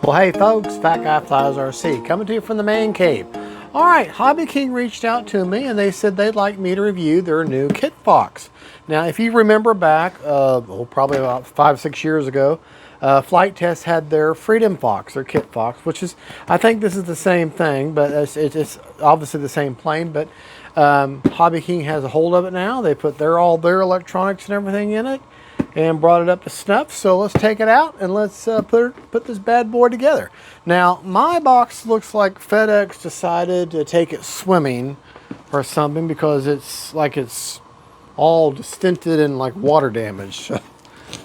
Well, hey folks, Fat Guy Flies RC coming to you from the man cave. All right, hobbyking reached out to me and they said they'd like me to review their new KITFOX. Now, if you remember back, probably about 5-6 years ago, Flight Test had their Freedom Fox, their KITFOX, which is, I think this is the same thing, but it's obviously the same plane, but hobbyking has a hold of it now. They put all their electronics and everything in it and brought it up to snuff. So let's take it out and let's put this bad boy together. Now, my box looks like FedEx decided to take it swimming or something because it's all distinted and like water damage.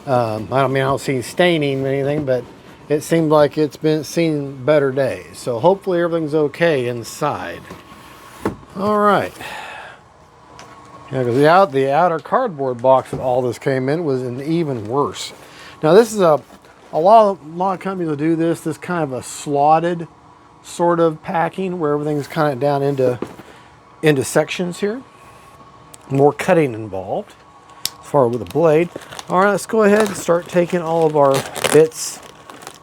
I don't see staining or anything, but it seemed like it's been seen better days. So hopefully everything's okay inside. All right. Yeah, because the outer cardboard box that all this came in was even worse. Now this is a lot of companies will do this kind of a slotted sort of packing where everything's kind of down into sections here. More cutting involved as far with the blade. All right, let's go ahead and start taking all of our bits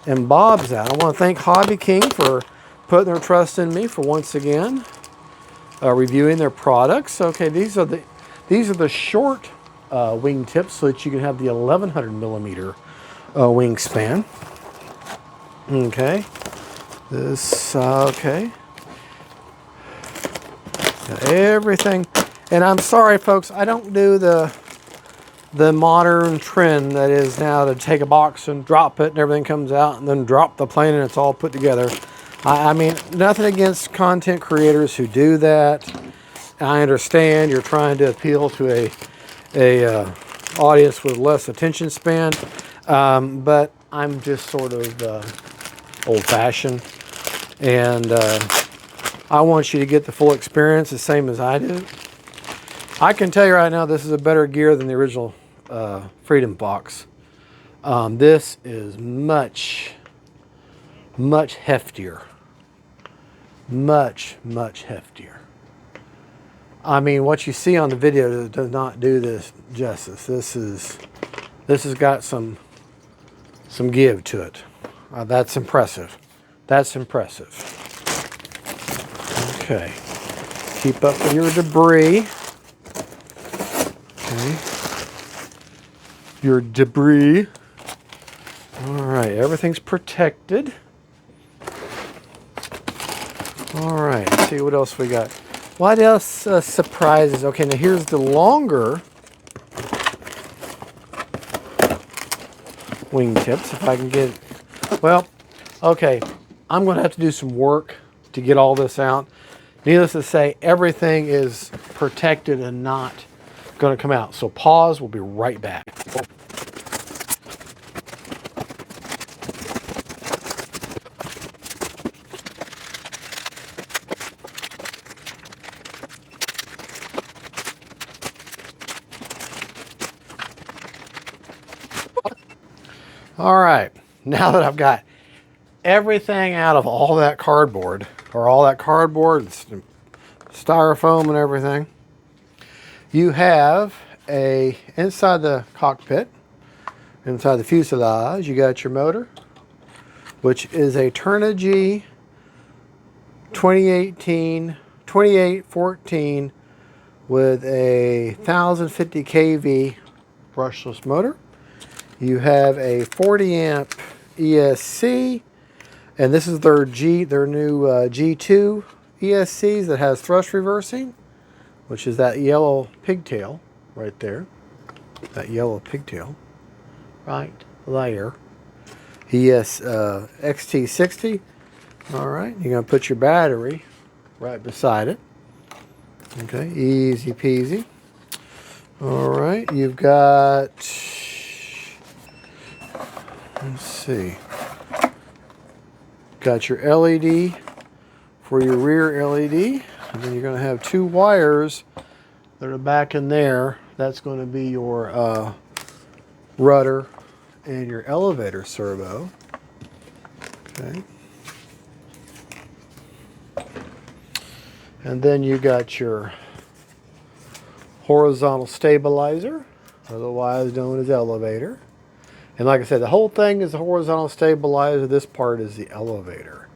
and bobs out. I want to thank hobbyking for putting their trust in me for once again reviewing their products. Okay, these are the short wing tips so that you can have the 1100 millimeter wingspan. Okay, okay. Got everything, and I'm sorry, folks, I don't do the modern trend that is now to take a box and drop it and everything comes out and then drop the plane and it's all put together. I mean, nothing against content creators who do that. I understand you're trying to appeal to a audience with less attention span, but I'm just sort of old-fashioned, and I want you to get the full experience the same as I do. I can tell you right now, this is a better gear than the original Freedom Fox. This is much heftier. Much heftier. I mean, what you see on the video does not do this justice. This has got some give to it. That's impressive. That's impressive. Okay. Keep up with your debris. Okay. Your debris. All right, everything's protected. All right, let's see what else we got. What else surprises? Okay, now here's the longer wingtips. If I can get, well, okay, I'm going to have to do some work to get all this out. Needless to say, everything is protected and not going to come out. So pause, we'll be right back. All right, now that I've got everything out of all that cardboard, styrofoam and everything, you have inside the cockpit, inside the fuselage, you got your motor, which is a Turnigy 2814 with a 1050 kV brushless motor. You have a 40 amp ESC, and this is their new G2 ESCs that has thrust reversing, which is that yellow pigtail right there. That yellow pigtail right there. XT60. All right, you're going to put your battery right beside it. Okay, easy peasy. All right, you've got, let's see, got your LED for your rear LED, and then you're going to have two wires that are back in there. That's going to be your rudder and your elevator servo. Okay. And then you got your horizontal stabilizer, otherwise known as elevator. And like I said, the whole thing is a horizontal stabilizer. This part is the elevator.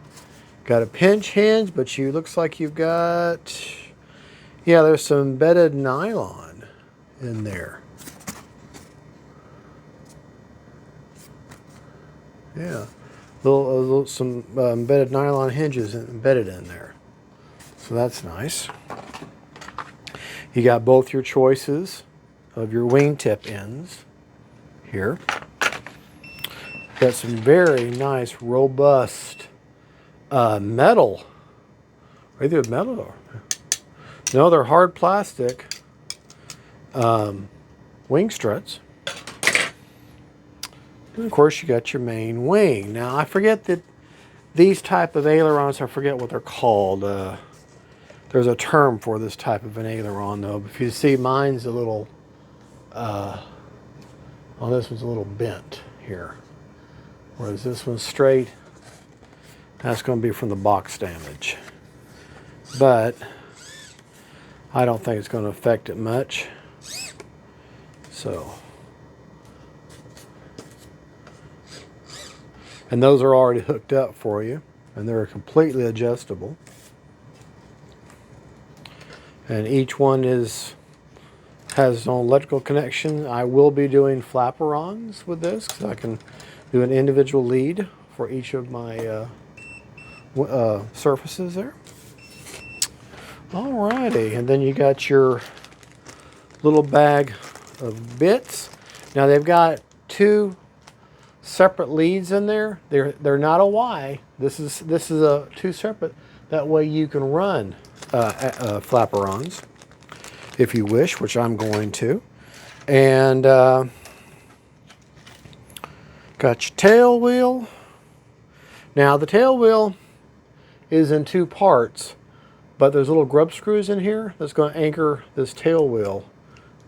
Got a pinch hinge, but looks like you've got, yeah, there's some embedded nylon in there. Yeah, some embedded nylon hinges embedded in there. So that's nice. You got both your choices of your wingtip ends here. Got some very nice, robust metal. Either metal or no, they're hard plastic wing struts. And of course, you got your main wing. Now, I forget that these type of ailerons, I forget what they're called. There's a term for this type of an aileron, though. If you see, mine's a little, well, this one's a little bent here. Whereas this one's straight. That's going to be from the box damage. But I don't think it's going to affect it much. So. And those are already hooked up for you. And they're completely adjustable. And each one has its own electrical connection. I will be doing flapperons with this because I can do an individual lead for each of my surfaces there. Alrighty, and then you got your little bag of bits. Now they've got two separate leads in there. They're not a Y. This is a two separate. That way you can run flapperons if you wish, which I'm going to. And got your tail wheel. Now the tail wheel is in two parts, but there's little grub screws in here that's going to anchor this tail wheel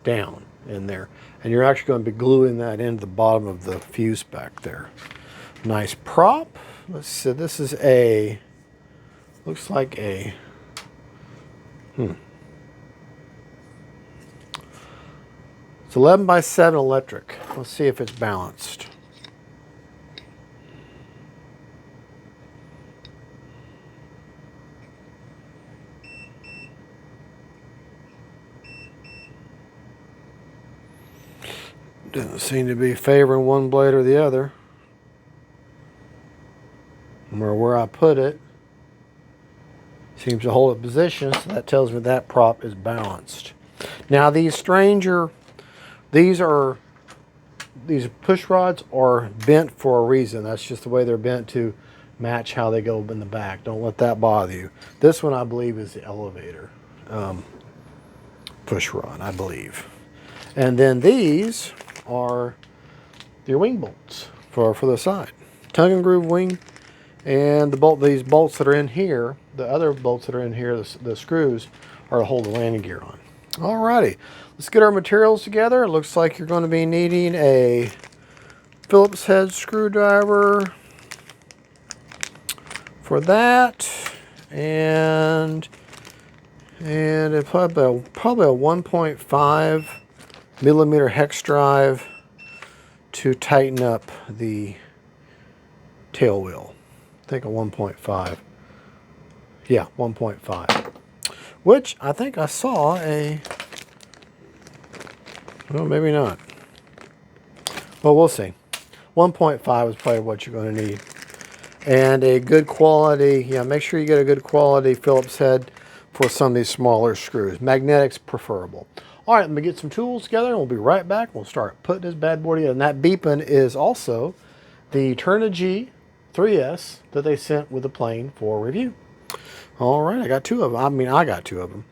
down in there. And you're actually going to be gluing that into the bottom of the fuse back there. Nice prop. Let's see, this is looks like it's 11x7 electric. Let's see if it's balanced. Doesn't seem to be favoring one blade or the other. Or where I put it seems to hold it position, so that tells me that prop is balanced. Now these push rods are bent for a reason. That's just the way they're bent to match how they go in the back. Don't let that bother you. This one I believe is the elevator push rod, I believe. And then these are your wing bolts for the side. Tongue and groove wing, and these bolts that are in here, the other bolts that are in here, the screws, are to hold the landing gear on. Alrighty, let's get our materials together. It looks like you're going to be needing a Phillips head screwdriver for that, and probably a 1.5 millimeter hex drive to tighten up the tail wheel. I think a 1.5. Yeah, 1.5. Which I think I saw well, maybe not. Well, we'll see. 1.5 is probably what you're going to need. And a good quality, yeah, make sure you get a good quality Phillips head for some of these smaller screws. Magnetics preferable. All right, let me get some tools together and we'll be right back. We'll start putting this bad boy together. And that beeping is also the Turnigy 3S that they sent with the plane for review. All right, I got two of them. I got two of them.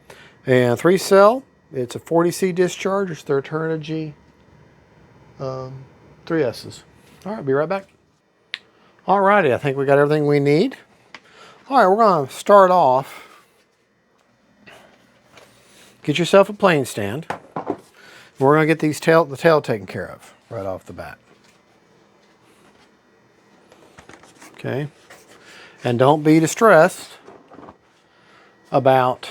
And 3-cell, it's a 40C discharge. It's their Turnigy 3S's. All right, be right back. All righty, I think we got everything we need. All right, we're going to start off. Get yourself a plane stand. We're going to get the tail taken care of right off the bat. Okay. And don't be distressed about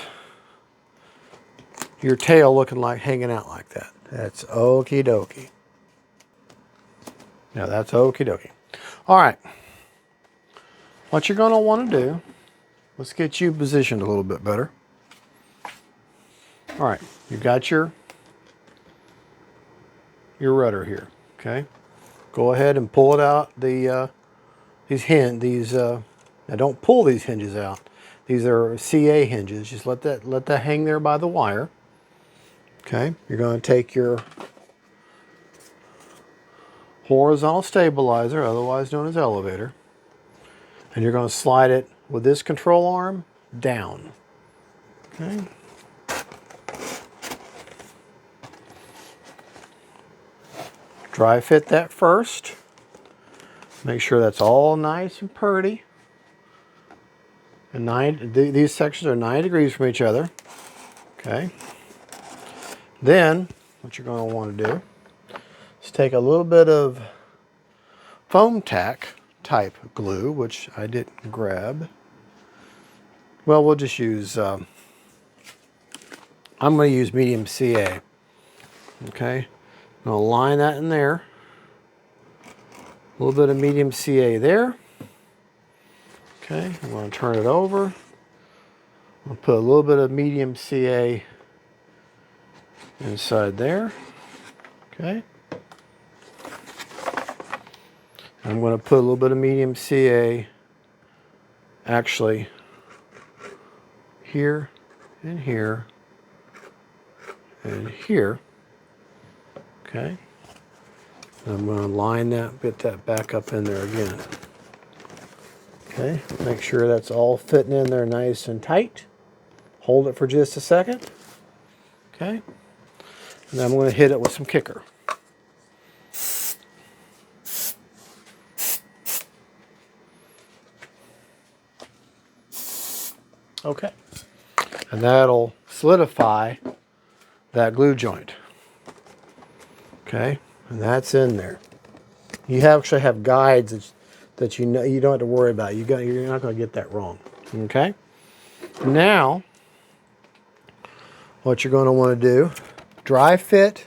your tail looking like hanging out like that. That's okie dokie. Yeah, that's okie dokie. All right. What you're going to want to do, let's get you positioned a little bit better. All right, you've got your rudder here, okay? Go ahead and pull it out, now don't pull these hinges out. These are CA hinges. Just let that hang there by the wire. Okay, you're going to take your horizontal stabilizer, otherwise known as elevator, and you're going to slide it with this control arm down. Okay. Dry fit that first. Make sure that's all nice and pretty. And these sections are 90 degrees from each other. Okay. Then what you're going to want to do is take a little bit of foam tack type glue, which I didn't grab. Well, we'll just use, I'm going to use medium CA. Okay. I'm going to line that in there. A little bit of medium CA there. Okay, I'm going to turn it over. I'll put a little bit of medium CA inside there. Okay. I'm going to put a little bit of medium CA actually here and here and here. Okay. I'm going to line that, get that back up in there again. Okay, make sure that's all fitting in there nice and tight. Hold it for just a second. Okay, and then I'm going to hit it with some kicker. Okay, and that'll solidify that glue joint. Okay, and that's in there. You actually have guides that you know you don't have to worry about. You're not going to get that wrong. Okay. Now, what you're going to want to do, dry fit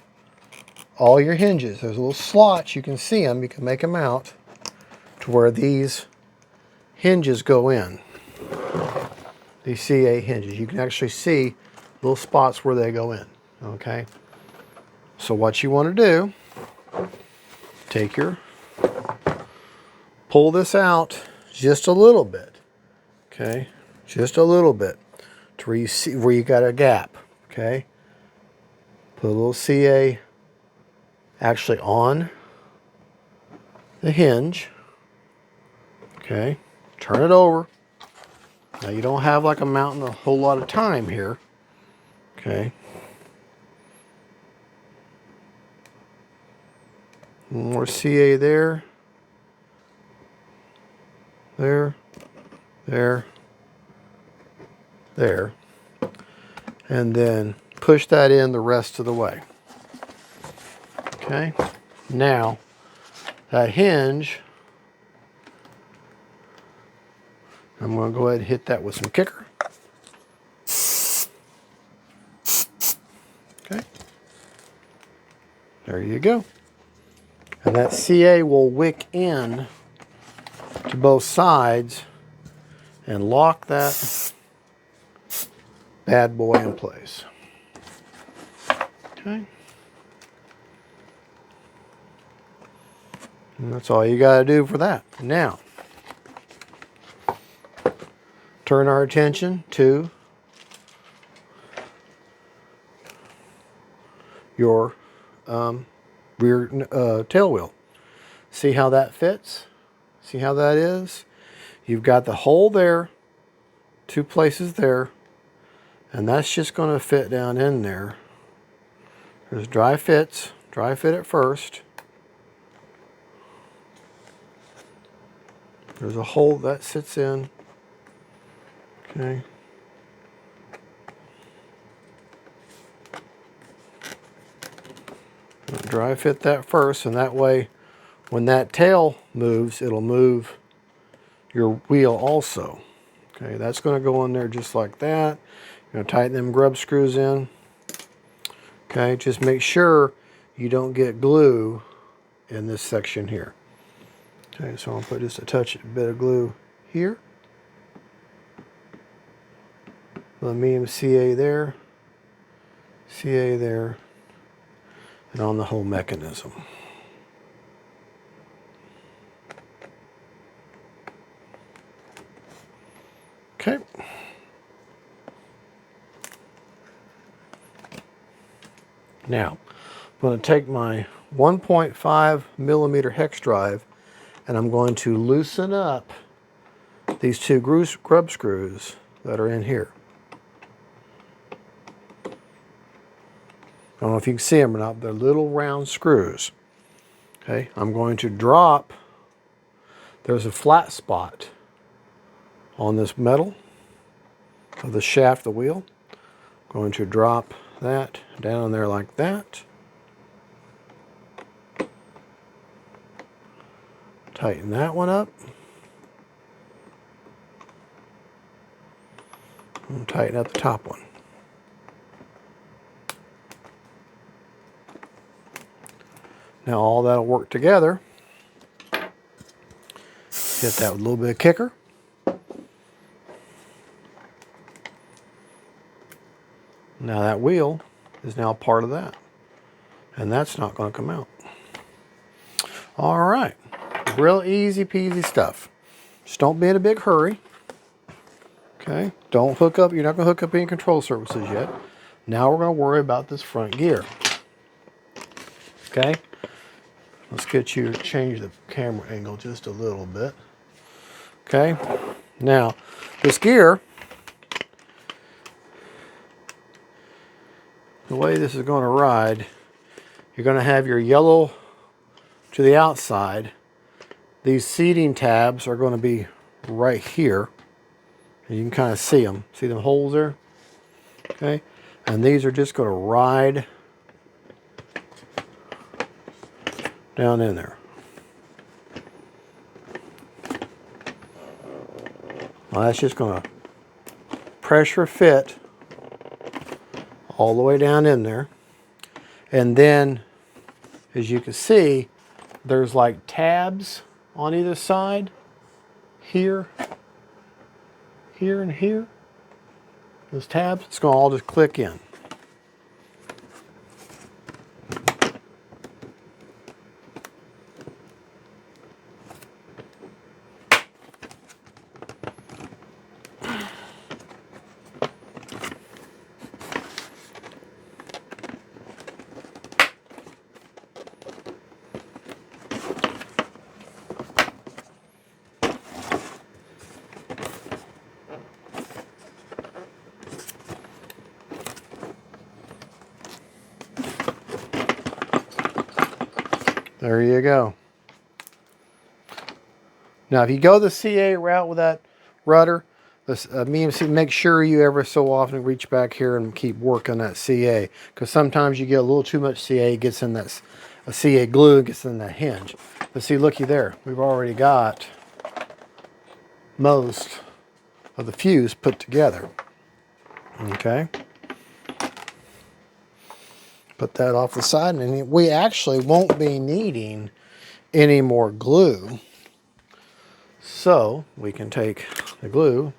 all your hinges. There's little slots. You can see them. You can make them out to where these hinges go in. These CA hinges. You can actually see little spots where they go in. Okay. So what you want to do, take your, pull this out just a little bit, okay, just a little bit, to where you see where you got a gap, okay. Put a little CA actually on the hinge, okay. Turn it over. Now you don't have like a mountain a whole lot of time here, okay. More CA there. There, there, there, and then push that in the rest of the way. Okay, now that hinge, I'm going to go ahead and hit that with some kicker. Okay, there you go. And that CA will wick in to both sides and lock that bad boy in place. Okay. And that's all you got to do for that. Now, turn our attention to your rear tail wheel. See how that fits? See how that is? You've got the hole there, 2 places there, and that's just going to fit down in there. There's dry fits. Dry fit it first. There's a hole that sits in. Okay. Dry fit that first, and that way when that tail moves, it'll move your wheel also. Okay, that's going to go in there just like that. You're going to tighten them grub screws in. Okay, just make sure you don't get glue in this section here. Okay, so I'm going to put just a bit of glue here. The medium CA there, CA there, and on the whole mechanism. Okay. Now, I'm going to take my 1.5 millimeter hex drive and I'm going to loosen up these two grub screws that are in here. I don't know if you can see them or not, but they're little round screws. Okay, I'm going to drop, there's a flat spot on this metal of the shaft of the wheel. I'm going to drop that down there like that. Tighten that one up. And tighten up the top one. Now all that'll work together. Hit that with a little bit of kicker. Now that wheel is now part of that. And that's not going to come out. All right. Real easy peasy stuff. Just don't be in a big hurry. Okay. Don't hook up. You're not going to hook up any control surfaces yet. Now we're going to worry about this front gear. Okay. Let's get you to change the camera angle just a little bit. Okay. Now, this gear, the way this is going to ride, you're going to have your yellow to the outside. These seating tabs are going to be right here. And you can kind of see them. See them holes there? Okay. And these are just going to ride down in there. Well, that's just going to pressure fit all the way down in there. And then, as you can see, there's like tabs on either side. Here, here, and here. Those tabs, it's going to all just click in. There you go. Now, if you go the CA route with that rudder, make sure you ever so often reach back here and keep working that CA, because sometimes you get a little too much CA, gets in that CA glue, gets in that hinge. But see, looky there, we've already got most of the fuse put together. Okay. Put that off the side, and we actually won't be needing any more glue. So we can take the glue,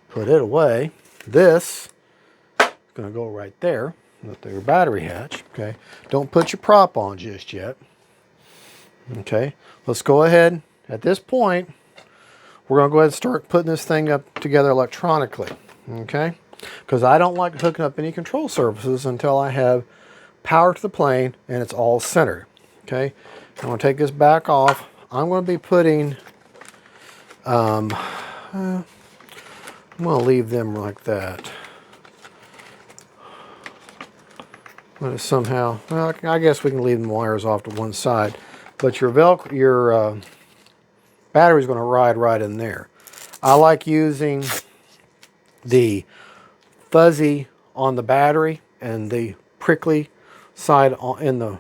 put it away. This is going to go right there with your battery hatch. Okay, don't put your prop on just yet. Okay, let's go ahead. At this point, we're going to go ahead and start putting this thing up together electronically. Okay, because I don't like hooking up any control surfaces until I have power to the plane and it's all centered. Okay, I'm going to take this back off. I'm going to be putting, I'm going to leave them like that. But somehow, well, I guess we can leave the wires off to one side, but your battery is going to ride right in there. I like using the fuzzy on the battery and the prickly side in the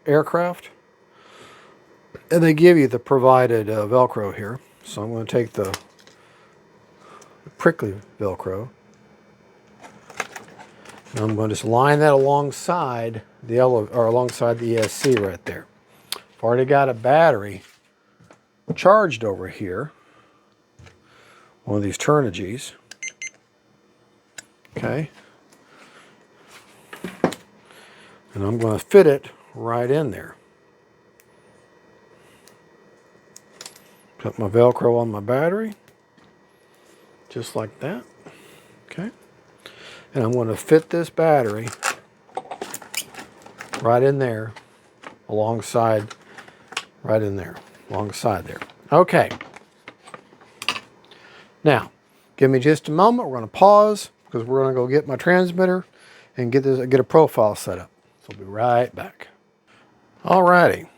aircraft, and they give you the provided Velcro here. So I'm going to take the prickly Velcro, and I'm going to just line that alongside the alongside the ESC right there. I've already got a battery charged over here, one of these Turnigies. Okay. And I'm going to fit it right in there. Put my Velcro on my battery, just like that. Okay. And I'm going to fit this battery right in there, alongside, right in there, alongside there. Okay. Now, give me just a moment. We're going to pause because we're going to go get my transmitter and get a profile set up. So we'll be right back. Alrighty.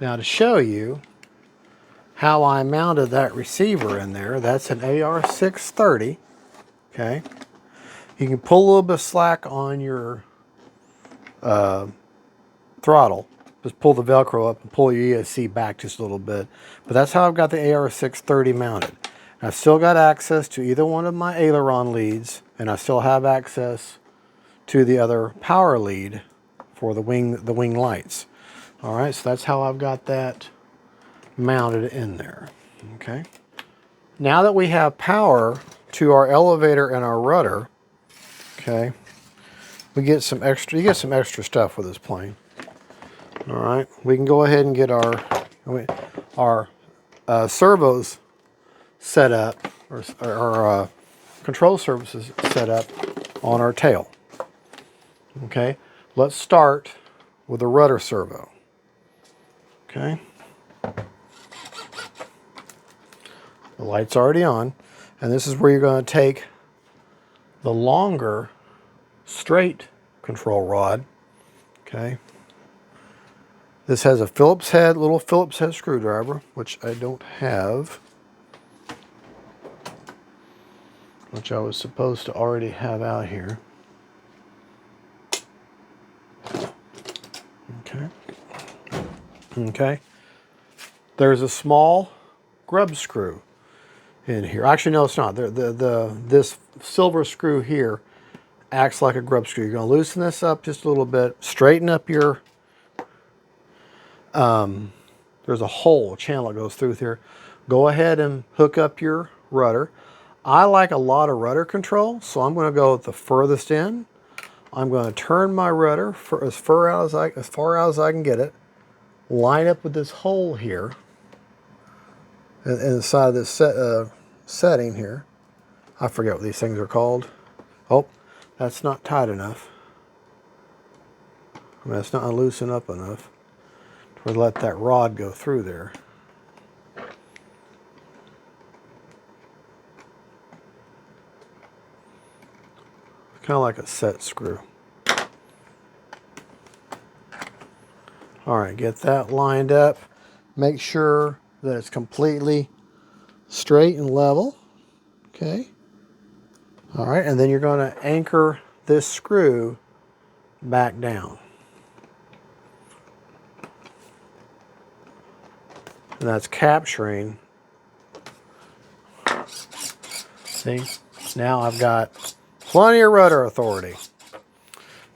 Now to show you how I mounted that receiver in there, that's an AR630. Okay. You can pull a little bit of slack on your throttle. Just pull the Velcro up and pull your ESC back just a little bit. But that's how I've got the AR630 mounted. I've still got access to either one of my aileron leads, and I still have access to the other power lead for the wing lights. All right, so that's how I've got that mounted in there. Okay. Now that we have power to our elevator and our rudder, okay, we get some extra. You get some extra stuff with this plane. All right, we can go ahead and get our servos set up, or our control surfaces set up on our tail. Okay, let's start with the rudder servo. Okay, the light's already on, and this is where you're going to take the longer straight control rod. Okay, this has a Phillips head, little Phillips head screwdriver, which I don't have, which I was supposed to already have out here. Okay. Okay. There's a small grub screw in here. Actually, no, it's not. This silver screw here acts like a grub screw. You're going to loosen this up just a little bit, straighten up your, there's a hole, a channel that goes through here. Go ahead and hook up your rudder. I like a lot of rudder control, so I'm going to go at the furthest end. I'm going to turn my rudder for as far out as I can get it. Line up with this hole here in the side of this setting here. I forget what these things are called. Oh, that's not tight enough. I mean, it's not loosened up enough to let that rod go through there. Kind of like a set screw. All right, get that lined up. Make sure that it's completely straight and level. Okay. All right, and then you're going to anchor this screw back down. And that's capturing. See, now I've got plenty of rudder authority.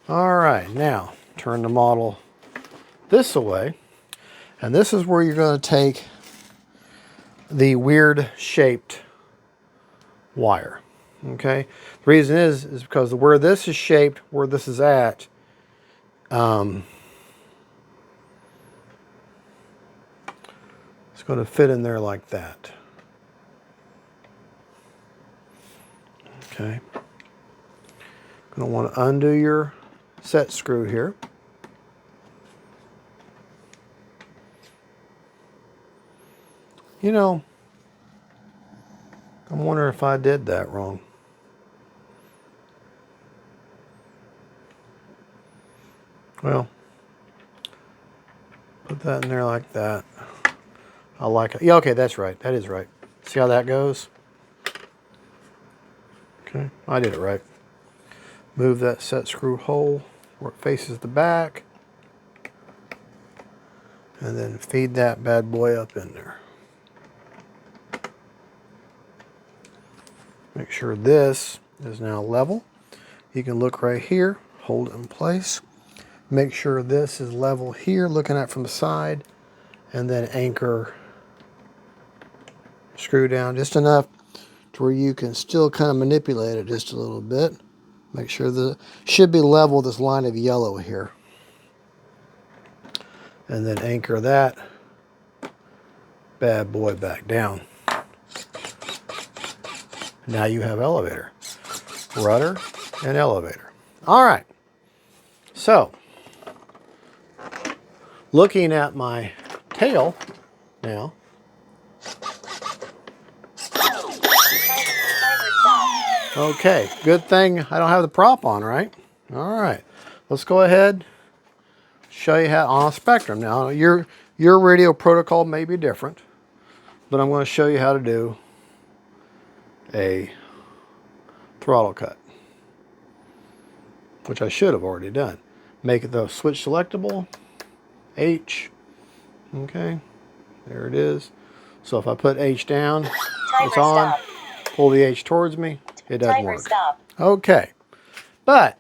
All right, now turn the model this away. And this is where you're going to take the weird shaped wire. Okay, the reason is because where this is shaped, where this is at, it's going to fit in there like that. Okay, going to want to undo your set screw here. You know, I'm wondering if I did that wrong. Well, put that in there like that. I like it. Yeah, okay, that's right. That is right. See how that goes? Okay, I did it right. Move that set screw hole where it faces the back. And then feed that bad boy up in there. Make sure this is now level. You can look right here, hold it in place. Make sure this is level here, looking at it from the side. and then anchor, screw down just enough to where you can still kind of manipulate it just a little bit. Make sure that it should be level with this line of yellow here. And then anchor that bad boy back down. Now you have elevator, rudder, and elevator. All right. So, looking at my tail now. Okay, good thing I don't have the prop on, right? All right, let's go ahead, show you how on a Spectrum. Now, your radio protocol may be different, but I'm going to show you how to do a throttle cut, which I should have already done. Make it the switch selectable, H, okay, there it is. So if I put H down, it's on, pull the H towards me, it doesn't work. Okay, but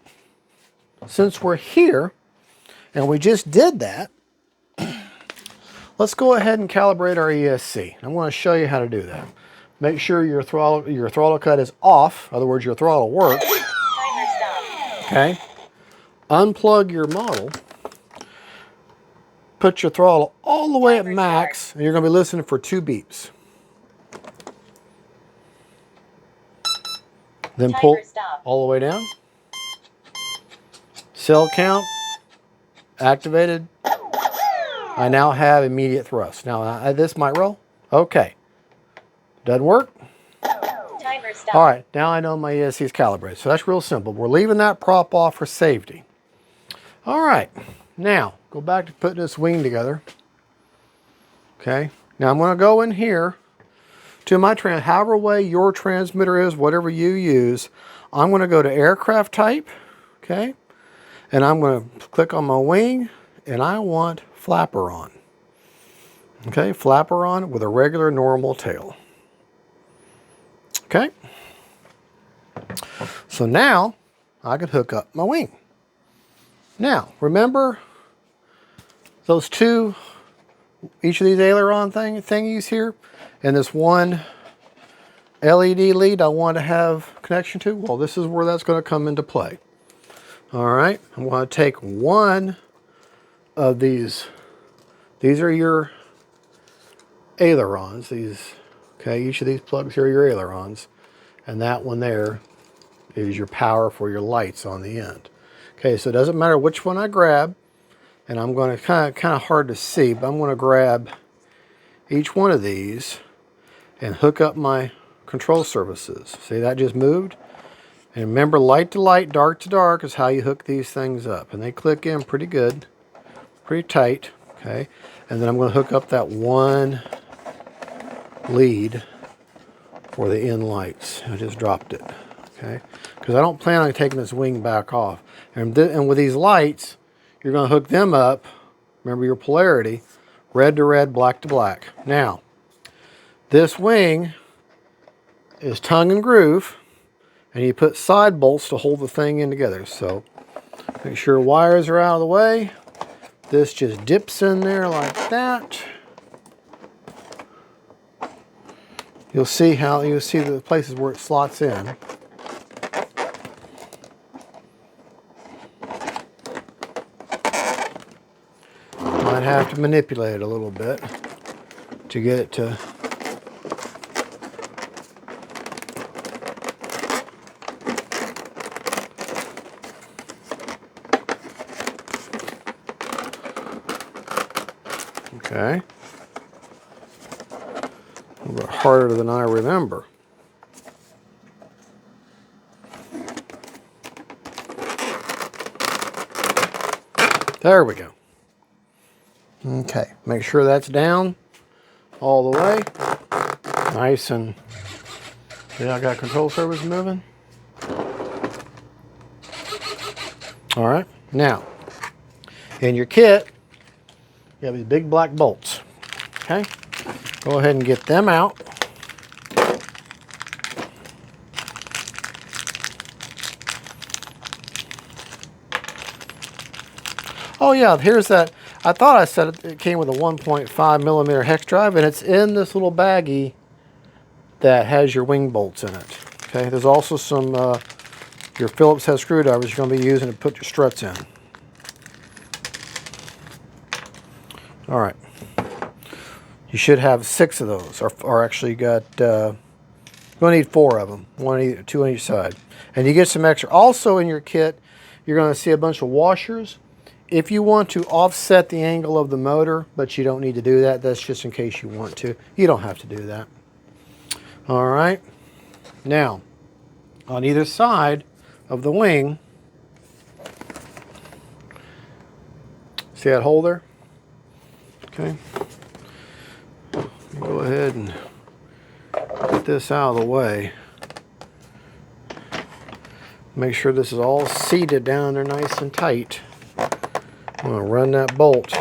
since we're here and we just did that, let's go ahead and calibrate our ESC. I'm going to show you how to do that. Make sure your throttle cut is off, in other words, your throttle works. Okay, unplug your model, put your throttle all the way at max, and you're going to be listening for 2 beeps. Then pull all the way down. Cell count activated. I now have immediate thrust. Now this might roll. Okay. Doesn't work. All right. Now I know my ESC is calibrated. So that's real simple. We're leaving that prop off for safety. All right. Now go back to putting this wing together. Okay. Now I'm going to go in here to my however way your transmitter is, whatever you use. I'm going to go to aircraft type, okay, and I'm going to click on my wing, and I want flapper on. Okay, flapper on with a regular normal tail. Okay, so now I can hook up my wing. Now remember those two, each of these aileron thingies here, and this one LED lead I want to have connection to? Well, this is where that's going to come into play. All right, I'm going to take one of these. These are your ailerons. Okay, each of these plugs here are your ailerons, and that one there is your power for your lights on the end. Okay, so it doesn't matter which one I grab, and I'm going to kind of hard to see, but I'm going to grab each one of these and hook up my control surfaces. See, that just moved. And remember, light to light, dark to dark is how you hook these things up. And they click in pretty good, pretty tight. Okay, and then I'm going to hook up that one lead for the end lights. I just dropped it. Okay, because I don't plan on taking this wing back off. And with these lights, you're going to hook them up. Remember your polarity, red to red, black to black. Now, this wing is tongue and groove, and you put side bolts to hold the thing in together. So make sure wires are out of the way. This just dips in there like that. You'll see the places where it slots in. Might have to manipulate it a little bit to get it to okay. A little bit harder than I remember. There we go. Okay, make sure that's down all the way. Nice and, yeah, I got control surface moving. All right, now, in your kit, you have these big black bolts, okay? Go ahead and get them out. Oh yeah, here's that. I thought I said it came with a 1.5 millimeter hex drive, and it's in this little baggie that has your wing bolts in it. Okay, there's also some your Phillips head screwdrivers you're going to be using to put your struts in. All right, you should have 6 of those, or actually you got you're going to need 4 of them, 2 on each side, and you get some extra. Also in your kit, you're going to see a bunch of washers. If you want to offset the angle of the motor, but you don't need to do that, that's just in case you want to. You don't have to do that. All right. Now, on either side of the wing, see that hole there? Okay. Let me go ahead and get this out of the way. Make sure this is all seated down there nice and tight. I'm going to run that bolt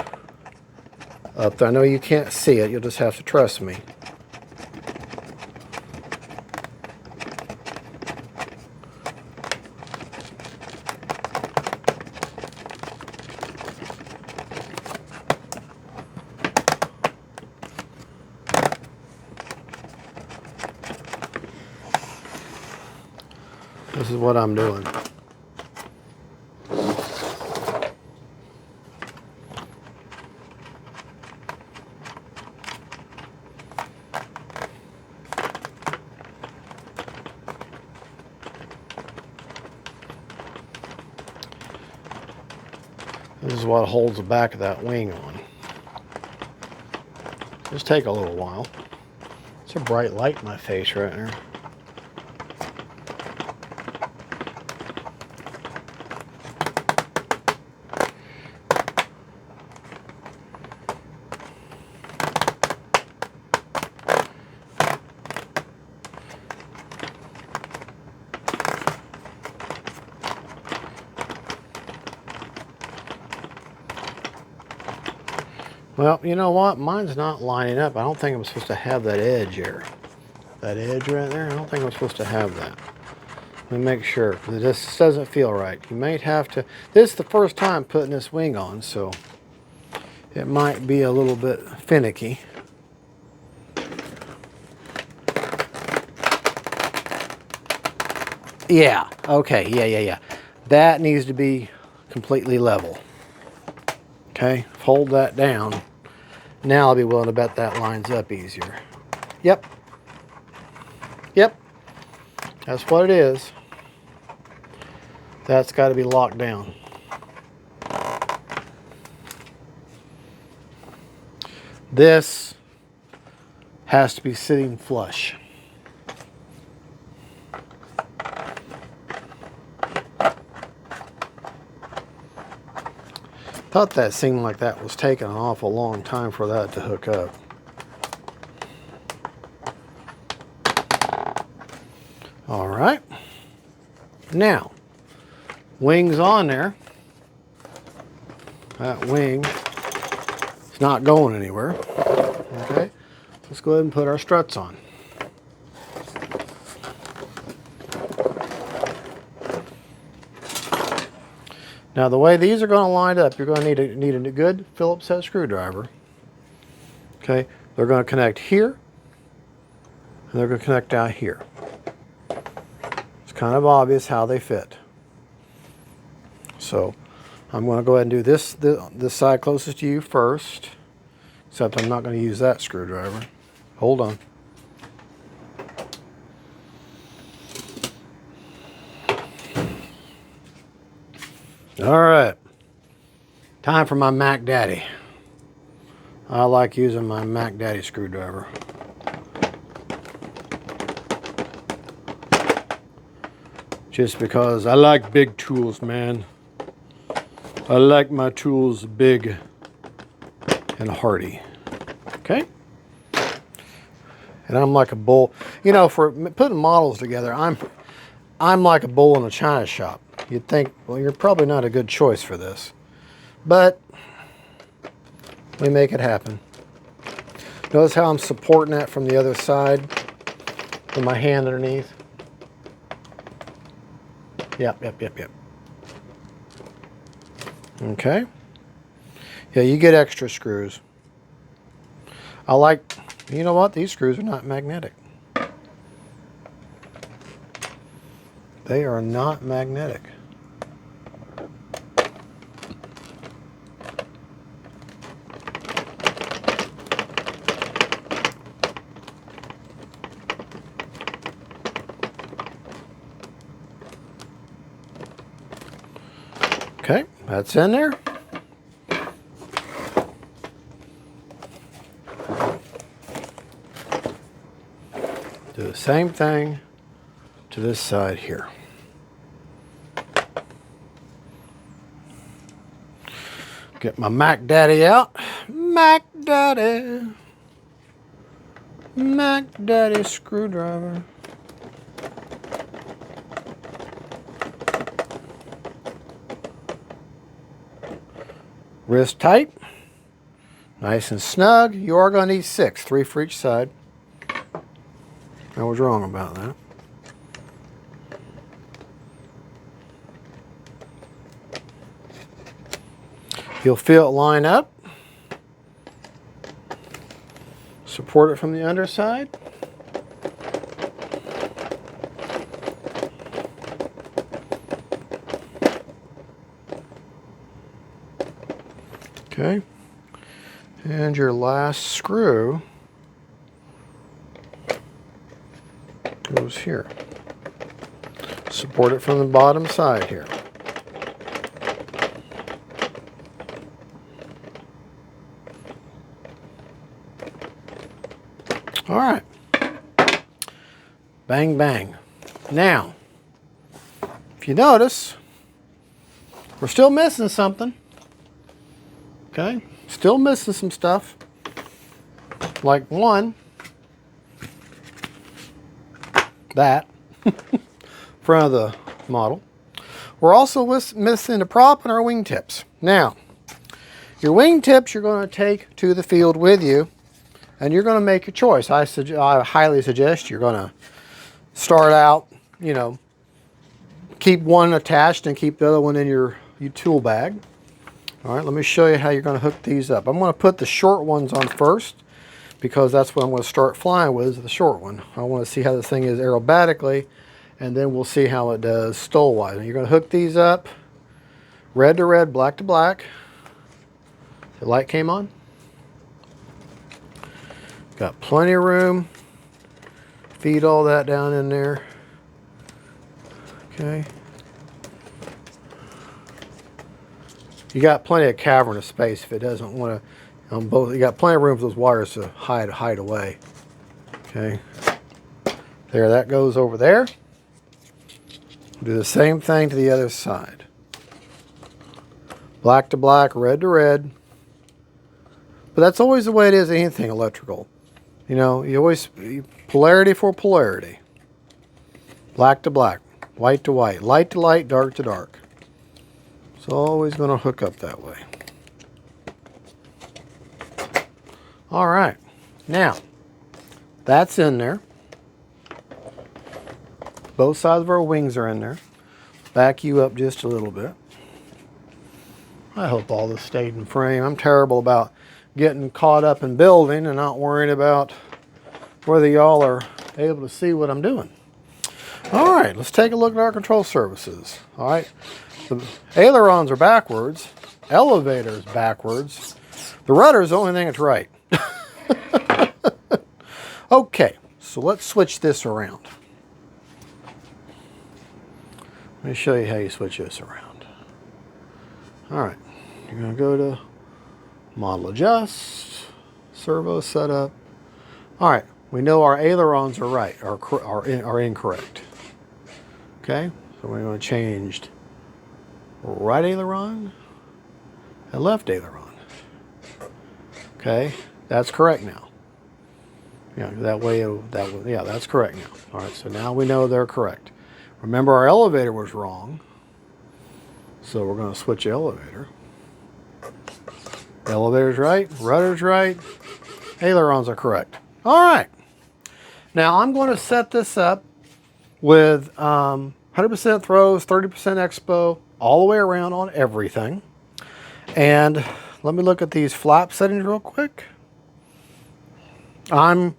up there. I know you can't see it. You'll just have to trust me. This is what I'm doing. This is what holds the back of that wing on. Just take a little while. It's a bright light in my face right there. Well, you know what? Mine's not lining up. I don't think I'm supposed to have that edge here. That edge right there, I don't think I'm supposed to have that. Let me make sure. This doesn't feel right. You might have to... This is the first time putting this wing on, so it might be a little bit finicky. Yeah, okay, yeah. That needs to be completely level. Okay, hold that down. Now I'll be willing to bet that lines up easier. Yep. That's what it is. That's got to be locked down. This has to be sitting flush. Thought that seemed like that was taking an awful long time for that to hook up. All right. Now, wing's on there. That wing is not going anywhere. Okay. Let's go ahead and put our struts on. Now the way these are going to line up, you're going to need a good Phillips head screwdriver. Okay, they're going to connect here, and they're going to connect down here. It's kind of obvious how they fit. So I'm going to go ahead and do this side closest to you first, except I'm not going to use that screwdriver. Hold on. All right, time for my Mac Daddy. I like using my Mac Daddy screwdriver. Just because I like big tools, man. I like my tools big and hardy. Okay? And I'm like a bull. You know, for putting models together, I'm like a bull in a china shop. You'd think, well, you're probably not a good choice for this. But we make it happen. Notice how I'm supporting that from the other side with my hand underneath. Yep. Okay. Yeah, you get extra screws. I like, you know what? These screws are not magnetic. They are not magnetic. Okay, that's in there. Do the same thing to this side here. Get my Mac Daddy out. Mac Daddy. Mac Daddy screwdriver. Wrist tight, nice and snug. You are going to need 6, 3 for each side. I was wrong about that. You'll feel it line up. Support it from the underside. Okay, and your last screw goes here. Support it from the bottom side here. All right, bang, bang. Now, if you notice, we're still missing something. Okay, still missing some stuff. Like one, that, front of the model. We're also missing the prop and our wingtips. Now, your wingtips you're going to take to the field with you, and you're going to make your choice. I highly suggest you're going to start out, you know, keep one attached and keep the other one in your tool bag. All right, let me show you how you're going to hook these up. I'm going to put the short ones on first because that's what I'm going to start flying with, is the short one. I want to see how this thing is aerobatically, and then we'll see how it does stowwise. And you're going to hook these up red to red, black to black. The light came on. Got plenty of room. Feed all that down in there. Okay. You got plenty of cavernous space if it doesn't want to, on both. You got plenty of room for those wires to hide away. Okay. There, that goes over there. Do the same thing to the other side. Black to black, red to red. But that's always the way it is in anything electrical. You know, you always, polarity for polarity. Black to black, white to white, light to light, dark to dark. It's always going to hook up that way. All right, now that's in there. Both sides of our wings are in there. Back you up just a little bit. I hope all this stayed in frame. I'm terrible about getting caught up in building and not worrying about whether y'all are able to see what I'm doing. All right, let's take a look at our control surfaces. All right. The ailerons are backwards, elevator's backwards. The rudder is the only thing that's right. Okay, so let's switch this around. Let me show you how you switch this around. All right, you're going to go to Model Adjust, Servo Setup. All right, we know our ailerons are right, are incorrect. Okay, so we're going to change right aileron and left aileron. Okay, that's correct now. Yeah, that way, yeah, that's correct now. All right, so now we know they're correct. Remember, our elevator was wrong, so we're going to switch elevator. Elevator's right, rudder's right, ailerons are correct. All right, now I'm going to set this up with 100% throws, 30% expo, all the way around on everything. And let me look at these flap settings real quick. I'm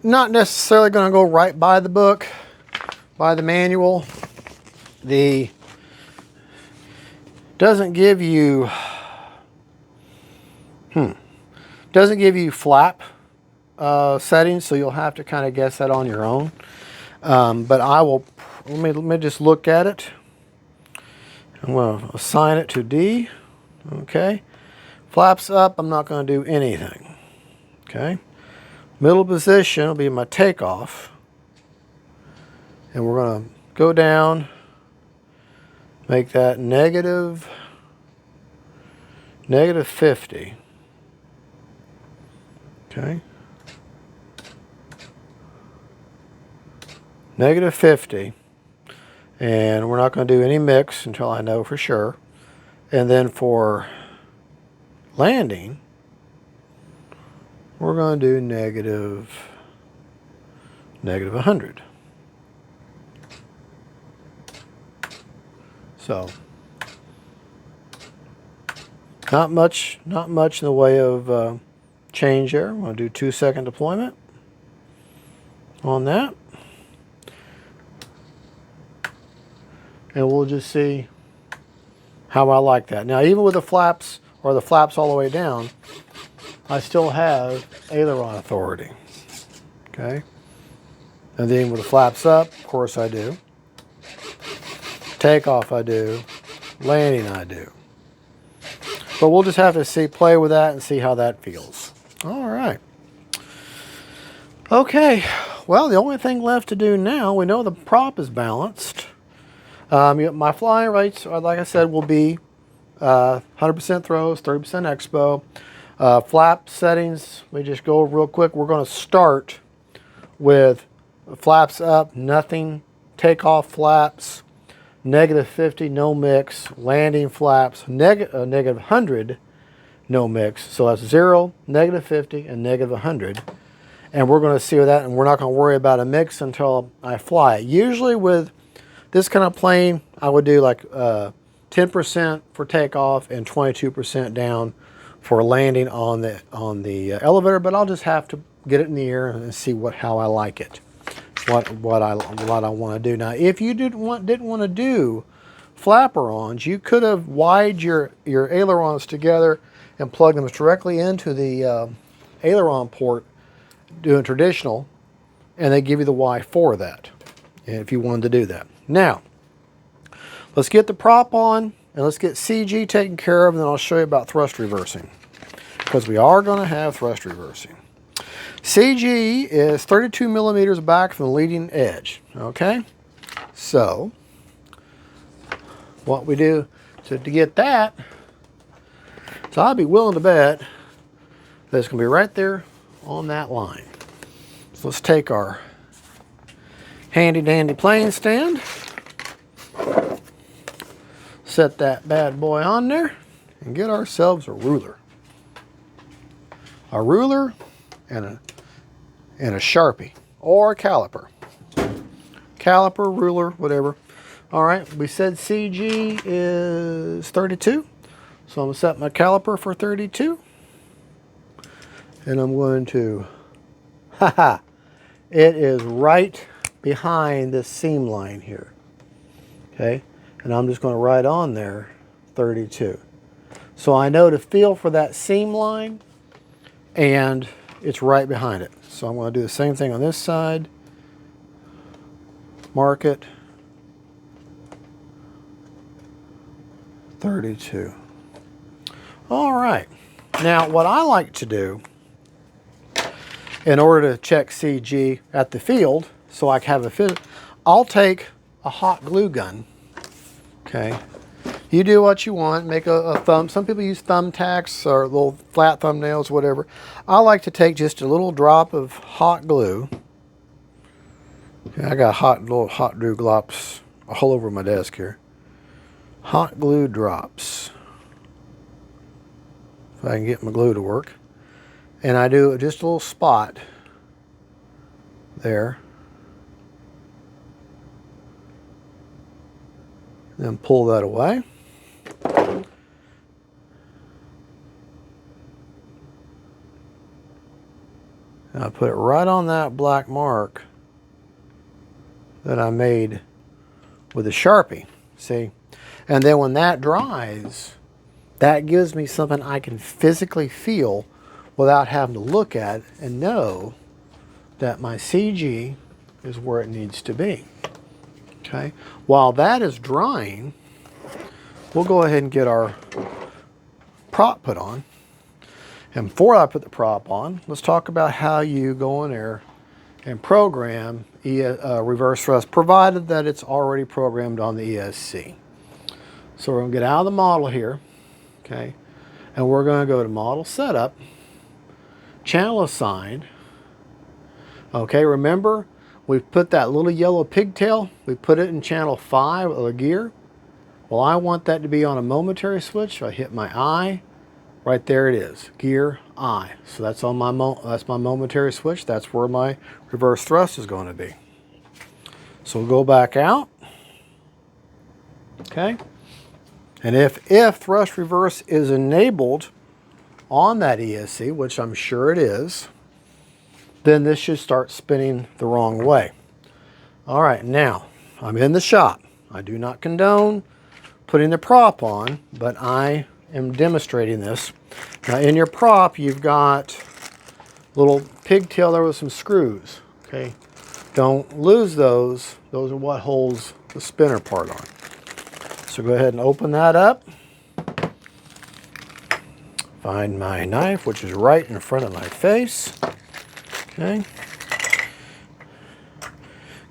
not necessarily going to go right by the book, by the manual. The doesn't give you flap settings, so you'll have to kind of guess that on your own. But I will, let me just look at it. I'm going to assign it to D. Okay. Flaps up, I'm not going to do anything. Okay. Middle position will be my takeoff. And we're going to go down, make that negative 50. Okay. Negative 50. And we're not going to do any mix until I know for sure. And then for landing, we're going to do negative 100. So not much in the way of change there. I'm going to do 2-second deployment on that. And we'll just see how I like that. Now, even with the flaps, or the flaps all the way down, I still have aileron authority. Okay? And then with the flaps up, of course I do. Takeoff I do. Landing I do. But we'll just have to see, play with that and see how that feels. All right. Okay. Well, the only thing left to do now, we know the prop is balanced. My flying rates, like I said, will be 100% throws, 30% expo. Flap settings, let me just go real quick. We're going to start with flaps up, nothing. Takeoff flaps, negative 50, no mix. Landing flaps, negative 100, no mix. So that's 0, negative 50, and negative 100. And we're going to see that, and we're not going to worry about a mix until I fly it. Usually with this kind of plane, I would do like 10% for takeoff and 22% down for landing on the elevator. But I'll just have to get it in the air and see how I like it, what I want to do. Now, if you didn't want to do flapperons, you could have wired your ailerons together and plugged them directly into the aileron port, doing traditional, and they give you the Y for that, if you wanted to do that. Now, let's get the prop on, and let's get CG taken care of, and then I'll show you about thrust reversing, because we are going to have thrust reversing. CG is 32 millimeters back from the leading edge, okay? So, what we do to get that, so I'd be willing to bet that it's going to be right there on that line. So let's take our handy dandy plane stand, set that bad boy on there, and get ourselves a ruler. A ruler and a Sharpie or a caliper. Caliper, ruler, whatever. All right, we said CG is 32. So I'm going to set my caliper for 32. And I'm going to, it is right behind this seam line here. Okay, and I'm just going to write on there 32. So I know to feel for that seam line, and it's right behind it. So I'm going to do the same thing on this side. Mark it. 32. All right. Now, what I like to do in order to check CG at the field, so I can have a fit, I'll take a hot glue gun. Okay. You do what you want. Make a thumb. Some people use thumbtacks or little flat thumbnails, whatever. I like to take just a little drop of hot glue. Okay, I got little hot glue glops all over my desk here. Hot glue drops. If I can get my glue to work. And I do just a little spot there. Then pull that away. And I put it right on that black mark that I made with a Sharpie, see? And then when that dries, that gives me something I can physically feel without having to look at and know that my CG is where it needs to be. Okay, while that is drying, we'll go ahead and get our prop put on. And before I put the prop on, let's talk about how you go in there and program reverse thrust, provided that it's already programmed on the ESC. So we're going to get out of the model here, okay, and we're going to go to Model Setup, Channel Assigned. Okay, remember, we've put that little yellow pigtail, we put it in channel 5 of the gear. Well, I want that to be on a momentary switch, so I hit my I, right there it is, gear I. So that's on my momentary switch, that's where my reverse thrust is going to be. So we'll go back out, okay, and if thrust reverse is enabled on that ESC, which I'm sure it is, then this should start spinning the wrong way. All right, now I'm in the shop. I do not condone putting the prop on, but I am demonstrating this. Now in your prop, you've got little pigtail there with some screws, okay? Don't lose those. Those are what holds the spinner part on. So go ahead and open that up. Find my knife, which is right in front of my face. Okay.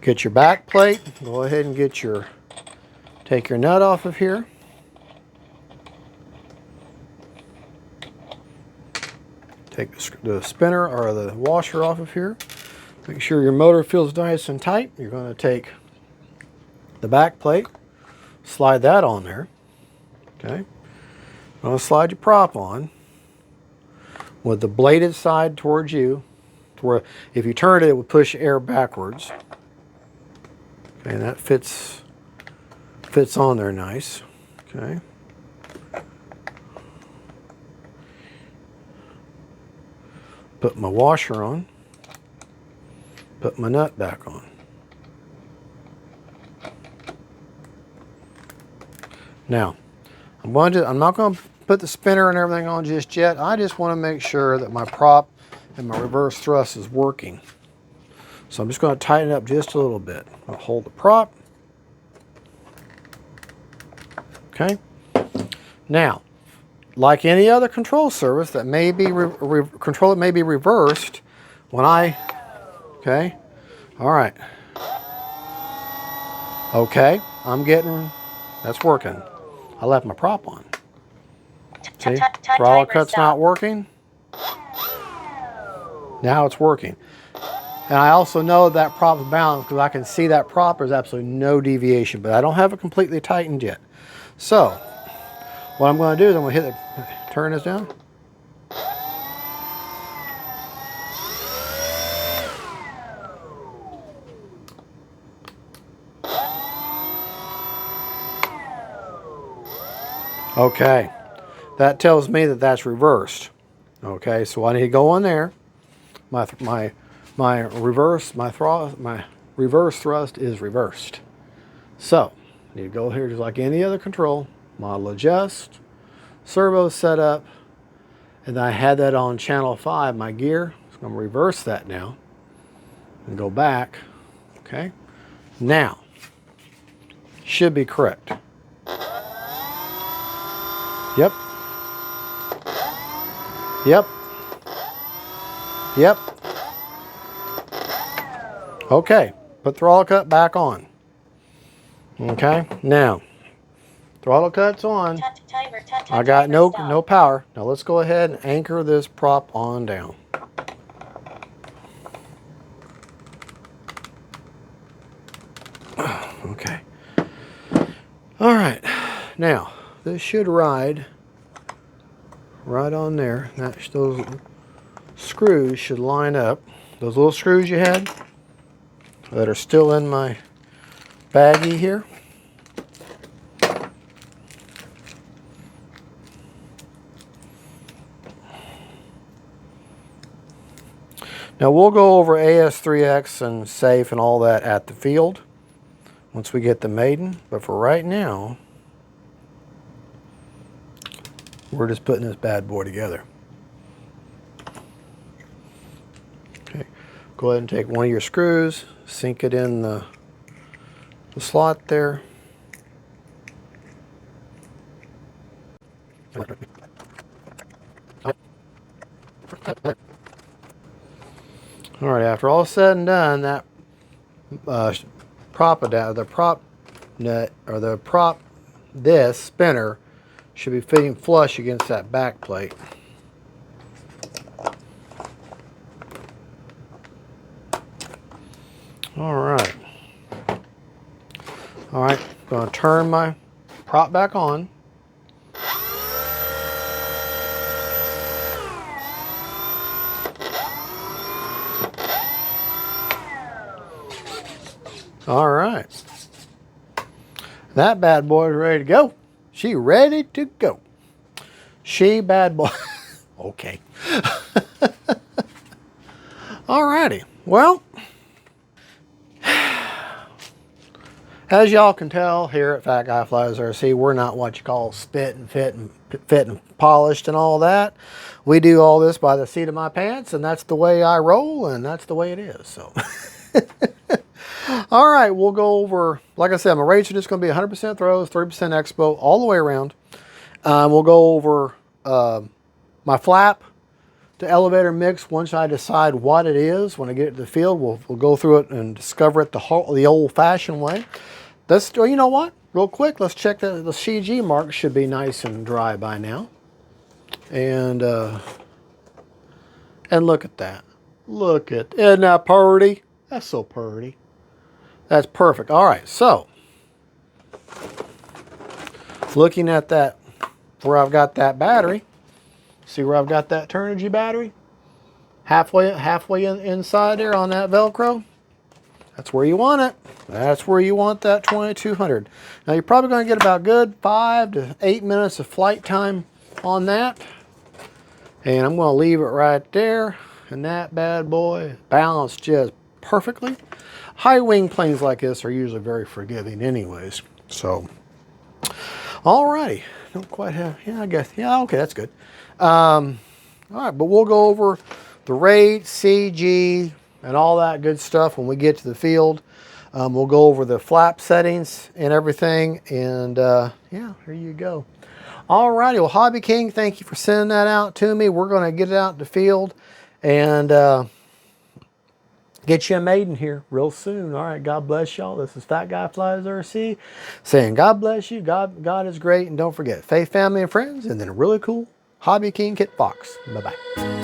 Get your back plate. Go ahead and take your nut off of here. Take the spinner or the washer off of here. Make sure your motor feels nice and tight. You're going to take the back plate, slide that on there. Okay. I'm going to slide your prop on with the bladed side towards you, to where if you turn it, it would push air backwards. Okay, and that fits on there nice. Okay. Put my washer on. Put my nut back on. Now, I'm not going to put the spinner and everything on just yet. I just want to make sure that my prop and my reverse thrust is working. So I'm just going to tighten it up just a little bit. I'll hold the prop. Okay. Now, like any other control surface that may be control that may be reversed, when okay, all right, okay, that's working. I left my prop on. See, throttle cut's not working. Now it's working. And I also know that prop's balanced because I can see that prop, there's absolutely no deviation, but I don't have it completely tightened yet. So, what I'm going to do is I'm going to turn this down. Okay, that tells me that that's reversed. Okay, so I need to go on there. My reverse thrust is reversed. So, I need to go here just like any other control. Model adjust, servo setup, and I had that on channel 5, my gear. So I'm going to reverse that now and go back. Okay, now should be correct. Yep. Yep. Yep. Okay, put throttle cut back on. Okay, now throttle cut's on. I got no power. Now let's go ahead and anchor this prop on down. Okay. All right. Now this should ride right on there. Those screws should line up. Those little screws you had that are still in my baggie here. Now we'll go over AS3X and safe and all that at the field once we get the maiden, but for right now, we're just putting this bad boy together. Okay, go ahead and take one of your screws, sink it in the slot there. All right, after all said and done, that this spinner should be fitting flush against that back plate. All right. All right, I'm going to turn my prop back on. All right. That bad boy is ready to go. She ready to go. She bad boy. Okay. All righty. Well, as y'all can tell here at Fat Guy Flies RC, we're not what you call spit and fit and polished and all that. We do all this by the seat of my pants, and that's the way I roll, and that's the way it is. So. All right, we'll go over, like I said, my rates are just going to be 100% throws, 30% expo, all the way around. We'll go over my flap to elevator mix once I decide what it is. When I get to the field, we'll go through it and discover it the old-fashioned way. You know what? Real quick, let's check the CG mark. Should be nice and dry by now. And look at that. Isn't that pretty? That's so pretty. That's perfect. All right, so looking at that, where I've got that battery, see where I've got that Turnigy battery? Halfway inside there on that Velcro. That's where you want it. That's where you want that 2200. Now you're probably going to get about good 5 to 8 minutes of flight time on that. And I'm going to leave it right there. And that bad boy balanced just perfectly. High wing planes like this are usually very forgiving anyways. So, alrighty. Don't quite have, yeah, I guess, yeah, okay, that's good. All right, but we'll go over the rate, CG, and all that good stuff when we get to the field. We'll go over the flap settings and everything. And yeah, here you go. Alrighty, well, Hobby King, thank you for sending that out to me. We're going to get it out in the field and get you a maiden here real soon. All right, God bless y'all. This is Fat Guy Flies RC saying God bless you. God is great. And don't forget, faith, family, and friends, and then a really cool Hobby King KITFOX. Bye-bye.